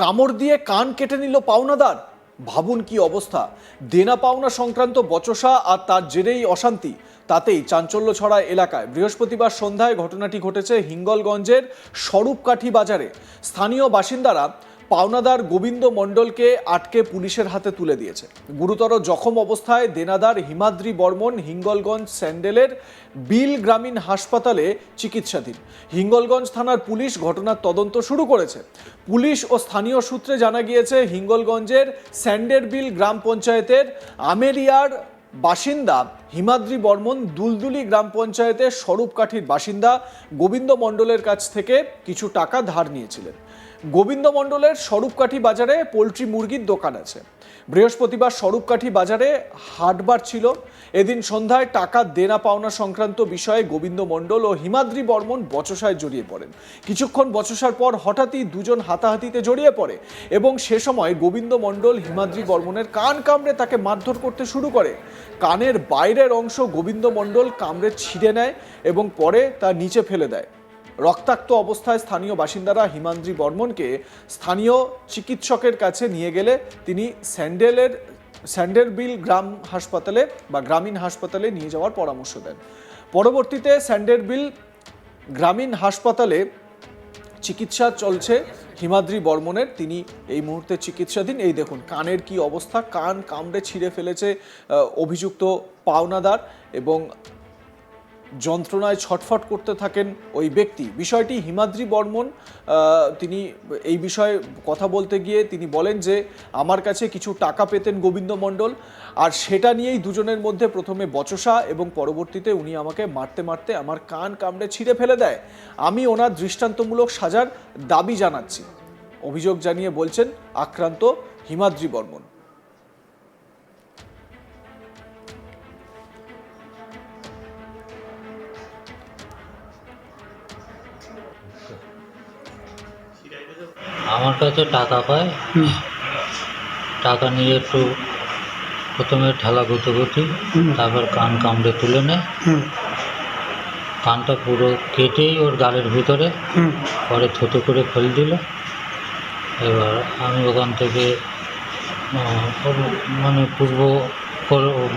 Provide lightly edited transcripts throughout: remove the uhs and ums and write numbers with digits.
কামড় দিয়ে কান কেটে নিল পাওনাদার। ভাবুন কি অবস্থা। দেনা পাওনা সংক্রান্ত বচসা আর তার জেরেই অশান্তি, তাতেই চাঞ্চল্য ছড়ায় এলাকায়। বৃহস্পতিবার সন্ধ্যায় ঘটনাটি ঘটেছে হিঙ্গলগঞ্জের স্বরূপকাঠি বাজারে। স্থানীয় বাসিন্দারা পাওনাদার গোবিন্দ মণ্ডলকে আটকে পুলিশের হাতে তুলে দিয়েছে। গুরুতর জখম অবস্থায় দেনাদার হিমাদ্রি বর্মন হিঙ্গলগঞ্জ স্যান্ডেলের বিল গ্রামীণ হাসপাতালে চিকিৎসাধীন। হিঙ্গলগঞ্জ থানার পুলিশ ঘটনার তদন্ত শুরু করেছে। পুলিশ ও স্থানীয় সূত্রে জানা গিয়েছে, হিঙ্গলগঞ্জের স্যান্ডের বিল গ্রাম পঞ্চায়েতের আমেরিয়ার বাসিন্দা হিমাদ্রি বর্মন দুলদুলি গ্রাম পঞ্চায়েতের স্বরূপকাঠির বাসিন্দা গোবিন্দ মণ্ডলের কাছ থেকে কিছু টাকা ধার নিয়েছিলেন। গোবিন্দ মণ্ডলের স্বরূপকাঠি বাজারে পোলট্রি মুরগির দোকান আছে। বৃহস্পতিবার স্বরূপকাঠি বাজারে হাটবার ছিল। এদিন সন্ধ্যায় টাকা দেনা পাওনা সংক্রান্ত বিষয়ে গোবিন্দ মণ্ডল ও হিমাদ্রি বর্মন বচসায় জড়িয়ে পড়েন। কিছুক্ষণ বচসার পর হঠাৎই দুজন হাতাহাতিতে জড়িয়ে পড়ে এবং সে সময় গোবিন্দ মণ্ডল হিমাদ্রি বর্মনের কান কামড়ে তাকে মারধর করতে শুরু করে। কানের বাইরের অংশ গোবিন্দ মণ্ডল কামড়ে ছিঁড়ে নেয় এবং পরে তা নিচে ফেলে দেয়। রক্তাক্ত অবস্থায় স্থানীয় বাসিন্দারা হিমাদ্রি বর্মনকে স্থানীয় চিকিৎসকের কাছে নিয়ে গেলে তিনি স্যান্ডেল বিল গ্রাম হাসপাতালে বা গ্রামীণ হাসপাতালে নিয়ে যাওয়ার পরামর্শ দেন। পরবর্তীতে স্যান্ডেল বিল গ্রামীণ হাসপাতালে চিকিৎসা চলছে হিমাদ্রি বর্মনের। তিনি এই মুহূর্তে চিকিৎসাধীন। এই দেখুন কানের কি অবস্থা, কান কামড়ে ছিঁড়ে ফেলেছে অভিযুক্ত পাওনাদার এবং যন্ত্রণায় ছটফট করতে থাকেন ওই ব্যক্তি। বিষয়টি হিমাদ্রি বর্মন তিনি এই বিষয়ে কথা বলতে গিয়ে তিনি বলেন যে আমার কাছে কিছু টাকা পেতেন গোবিন্দ মণ্ডল, আর সেটা নিয়েই দুজনের মধ্যে প্রথমে বচসা এবং পরবর্তীতে উনি আমাকে মারতে মারতে আমার কান কামড়ে ছিঁড়ে ফেলে দেয়। আমি ওনার দৃষ্টান্তমূলক সাজার দাবি জানাচ্ছি, অভিযোগ জানিয়ে বলছেন আক্রান্ত হিমাদ্রি বর্মন। আমার কাছে টাকা পায়, টাকা নিয়ে একটু প্রথমে ঠেলা গুতি, তারপর কান কামড়ে তুলে নেয়। কানটা পুরো কেটেই ওর গালের ভিতরে পরে থুতু করে ফেলে দিল। এবার আমি ওখান থেকে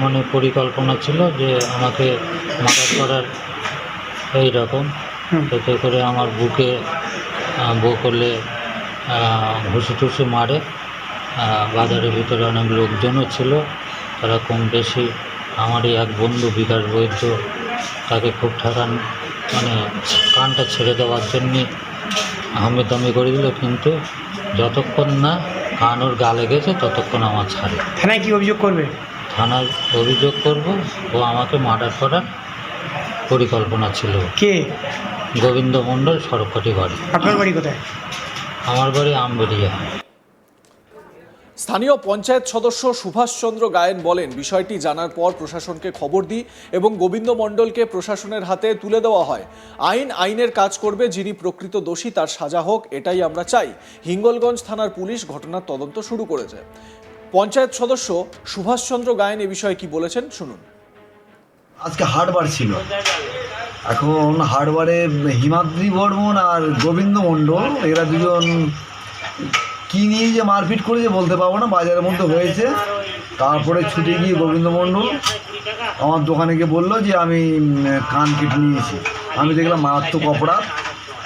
মানে পরিকল্পনা ছিল যে আমাকে মার্ডার করার এই রকম। এতে করে আমার বুকে বকলে ঘুষি টুসি মারে। বাজারের ভিতরে অনেক লোকজনও ছিল, তারা কম বেশি আমারই এক বন্ধু বিকাশ বৈদ্য তাকে খুব ঠেকান মানে কানটা ছেড়ে দেওয়ার জন্যে হামিদামি করে দিল, কিন্তু যতক্ষণ না কান ওর গালে গেছে ততক্ষণ আমার ছাড়ে। থানায় কি অভিযোগ করবে? থানায় অভিযোগ করব, ও আমাকে মার্ডার করার পরিকল্পনা ছিল। কে? গোবিন্দ মণ্ডল, স্বরূপকাঠি বাড়ি। আপনার বাড়ি কোথায়? আমার বাড়ি আমবেরিয়া। স্থানীয় পঞ্চায়েত সদস্য সুভাষচন্দ্র গায়েন বলেন, বিষয়টি জানার পর প্রশাসনকে খবর দিই এবং গোবিন্দ মণ্ডলকে প্রশাসনের হাতে তুলে দেওয়া হয়। আইনের কাজ করবে, যিনি প্রকৃত দোষী তার সাজা হোক, এটাই আমরা চাই। হিঙ্গলগঞ্জ থানার পুলিশ ঘটনার তদন্ত শুরু করেছে। পঞ্চায়েত সদস্য সুভাষচন্দ্র গায়েন এ বিষয়ে কি বলেছেন শুনুন। আজকে হাটবার ছিল, এখন হাটবারে হিমাদ্রি বর্মন আর গোবিন্দ মণ্ডল এরা দুজন কী নিয়ে যে মারপিট করেছে বলতে পারবো না, বাজারের মধ্যে হয়েছে। তারপরে ছুটে গিয়ে গোবিন্দ মণ্ডল আমার দোকানে গিয়ে বললো যে আমি কান কেটে নিয়েছি। আমি দেখলাম মারাত্মক অপরাধ,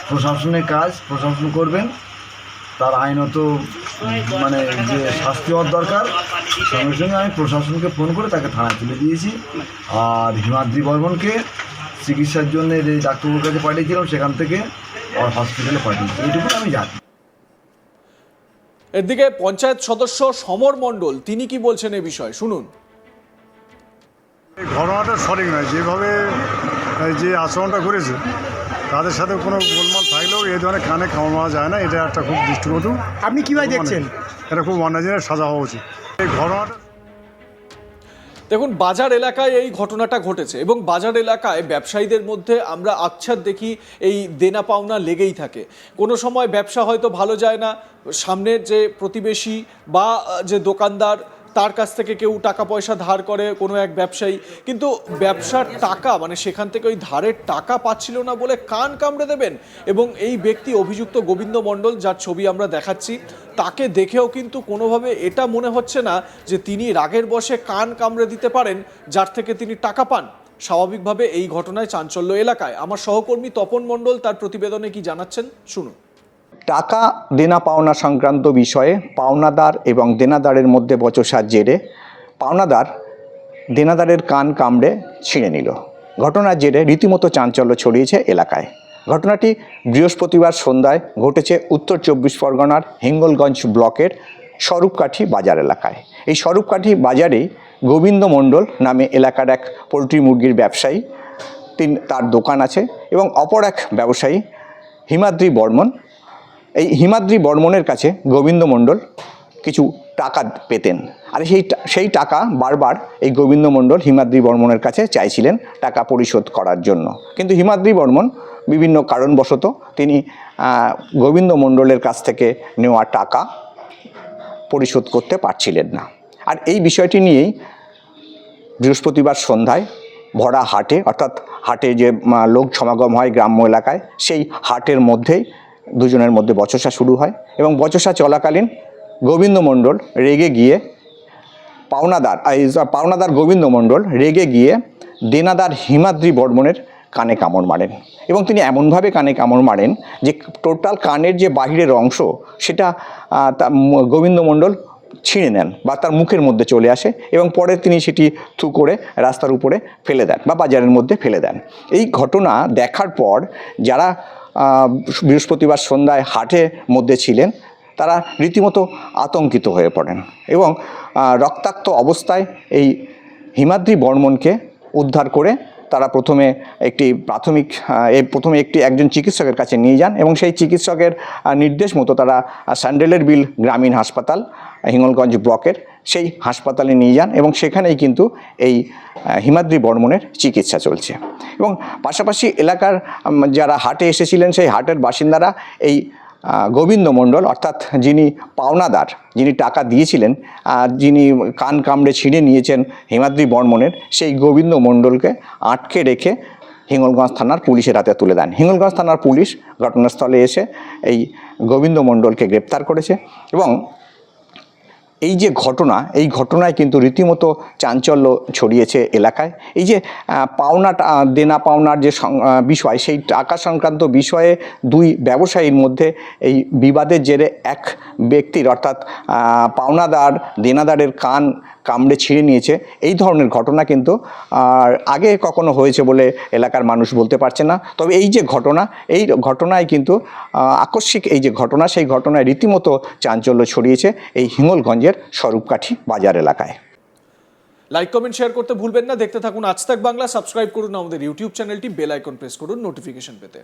প্রশাসনের কাজ প্রশাসন করবেন, তার আইনত মানে যে শাস্তি হওয়ার দরকার। সঙ্গে সঙ্গে আমি প্রশাসনকে ফোন করে তাকে থানায় তুলে দিয়েছি। আর হিমাদ্রি বর্মনকে চিকিৎসার জন্য যে ডাক্তারবাবুর কাছে পাঠিয়েছিলাম সেখান থেকে আর হসপিটালে পাঠিয়েছি, এইটুকু আমি জানি। এদিকে পঞ্চায়েত সদস্য সমর মণ্ডল তিনি কি বলছেন এ বিষয়ে শুনুন। এই ঘটনাটা সঠিক নয়, যেভাবে যে আচরণটা করেছে তাদের সাথে কোনো গোলমাল থাকলেও এই ধরনের কানে খাওয়া মারা যায় না, এটা একটা খুব দৃষ্টিকটু। আপনি কিভাবে দেখছেন? এটা খুব অন্যায় জিনিস, সাজা হওয়া উচিত এই ঘটনাটা। দেখুন, বাজার এলাকায় এই ঘটনাটা ঘটেছে এবং বাজার এলাকায় ব্যবসায়ীদের মধ্যে আমরা আচ্ছাদ দেখি, এই দেনা পাওনা লেগেই থাকে। কোনো সময় ব্যবসা হয়তো ভালো যায় না, সামনের যে প্রতিবেশী বা যে দোকানদার তার কাছ থেকে কেউ টাকা পয়সা ধার করে কোনো এক ব্যবসায়ী, কিন্তু ব্যবসার টাকা মানে সেখান থেকে ওই ধারের টাকা পাচ্ছিল না বলে কান কামড়ে দেবেন। এবং এই ব্যক্তি অভিযুক্ত গোবিন্দ মণ্ডল, যার ছবি আমরা দেখাচ্ছি, তাকে দেখেও কিন্তু কোনোভাবে এটা মনে হচ্ছে না যে তিনি রাগের বশে কান কামড়ে দিতে পারেন যার থেকে তিনি টাকা পান। স্বাভাবিকভাবে এই ঘটনায় চাঞ্চল্য এলাকায়। আমার সহকর্মী তপন মণ্ডল তার প্রতিবেদনে কি জানাচ্ছেন শুনুন। টাকা দেনা পাওনা সংক্রান্ত বিষয়ে পাওনাদার এবং দেনাদারের মধ্যে বচসার জেরে পাওনাদার দেনাদারের কান কামড়ে ছিঁড়ে নিল। ঘটনার জেরে রীতিমতো চাঞ্চল্য ছড়িয়েছে এলাকায়। ঘটনাটি বৃহস্পতিবার সন্ধ্যায় ঘটেছে উত্তর 24 পরগনার হিঙ্গলগঞ্জ ব্লকের স্বরূপকাঠি বাজার এলাকায়। এই স্বরূপকাঠি বাজারেই গোবিন্দ মণ্ডল নামে এলাকার এক পোলট্রি মুরগির ব্যবসায়ী, তার দোকান আছে, এবং অপর এক ব্যবসায়ী হিমাদ্রি বর্মন। এই হিমাদ্রি বর্মনের কাছে গোবিন্দ মণ্ডল কিছু টাকা পেতেন, আর সেই টাকা বারবার এই গোবিন্দ মণ্ডল হিমাদ্রি বর্মনের কাছে চাইছিলেন টাকা পরিশোধ করার জন্য। কিন্তু হিমাদ্রি বর্মন বিভিন্ন কারণবশত তিনি গোবিন্দ মণ্ডলের কাছ থেকে নেওয়া টাকা পরিশোধ করতে পারছিলেন না। আর এই বিষয়টি নিয়েই বৃহস্পতিবার সন্ধ্যায় ভরা হাটে, অর্থাৎ হাটে যে লোক সমাগম হয় গ্রাম্য এলাকায়, সেই হাটের মধ্যেই দুজনের মধ্যে বচসা শুরু হয়। এবং বচসা চলাকালীন গোবিন্দ মণ্ডল রেগে গিয়ে পাওনাদার গোবিন্দ মণ্ডল রেগে গিয়ে দেনাদার হিমাদ্রি বর্মনের কানে কামড় মারেন, এবং তিনি এমনভাবে কানে কামড় মারেন যে টোটাল কানের যে বাহিরের অংশ সেটা গোবিন্দ মণ্ডল ছিঁড়ে নেন বা তার মুখের মধ্যে চলে আসে, এবং পরে তিনি সেটি থু করে রাস্তার উপরে ফেলে দেন বা বাজারের মধ্যে ফেলে দেন। এই ঘটনা দেখার পর যারা বৃহস্পতিবার সন্ধ্যায় হাটের মধ্যে ছিলেন তারা রীতিমতো আতঙ্কিত হয়ে পড়েন, এবং রক্তাক্ত অবস্থায় এই হিমাদ্রি বর্মনকে উদ্ধার করে তারা প্রথমে একজন চিকিৎসকের কাছে নিয়ে যান, এবং সেই চিকিৎসকের নির্দেশ মতো তারা স্যান্ডেলের বিল গ্রামীণ হাসপাতাল হিঙ্গলগঞ্জ ব্লকের সেই হাসপাতালে নিয়ে যান, এবং সেখানেই কিন্তু এই হিমাদ্রি বর্মনের চিকিৎসা চলছে। এবং পাশাপাশি এলাকার যারা হাটে এসেছিলেন সেই হাটের বাসিন্দারা এই গোবিন্দ মণ্ডল, অর্থাৎ যিনি পাওনাদার, যিনি টাকা দিয়েছিলেন, যিনি কান কামড়ে ছিঁড়ে নিয়েছেন হিমাদ্রি বর্মনের, সেই গোবিন্দ মণ্ডলকে আটকে রেখে হিঙ্গলগঞ্জ থানার পুলিশের হাতে তুলে দেন। হিঙ্গলগঞ্জ থানার পুলিশ ঘটনাস্থলে এসে এই গোবিন্দ মণ্ডলকে গ্রেপ্তার করেছে। এবং এই যে ঘটনা, এই ঘটনায় কিন্তু রীতিমতো চাঞ্চল্য ছড়িয়েছে এলাকায়। এই যে দেনা পাওনার যে বিষয়, সেই টাকা সংক্রান্ত বিষয়ে দুই ব্যবসায়ীর মধ্যে এই বিবাদের জেরে এক ব্যক্তির, অর্থাৎ পাওনাদার দেনাদারের কান কামড়ে ছিঁড়ে নিয়েছে, এই ধরনের ঘটনা কিন্তু আগে কখনো হয়েছে বলে এলাকার মানুষ বলতে পারছে না। তবে এই যে ঘটনা, এই ঘটনায় কিন্তু আকস্মিক এই যে ঘটনা, সেই ঘটনায় রীতিমতো চাঞ্চল্য ছড়িয়েছে এই হিঙ্গলগঞ্জের স্বরূপকাঠি বাজার এলাকায়। লাইক কমেন্ট শেয়ার করতে ভুলবেন না। দেখতে থাকুন আজ তাক বাংলা। সাবস্ক্রাইব করুন আমাদের ইউটিউব চ্যানেলটি, বেল আইকন প্রেস করুন নোটিফিকেশন পেতে।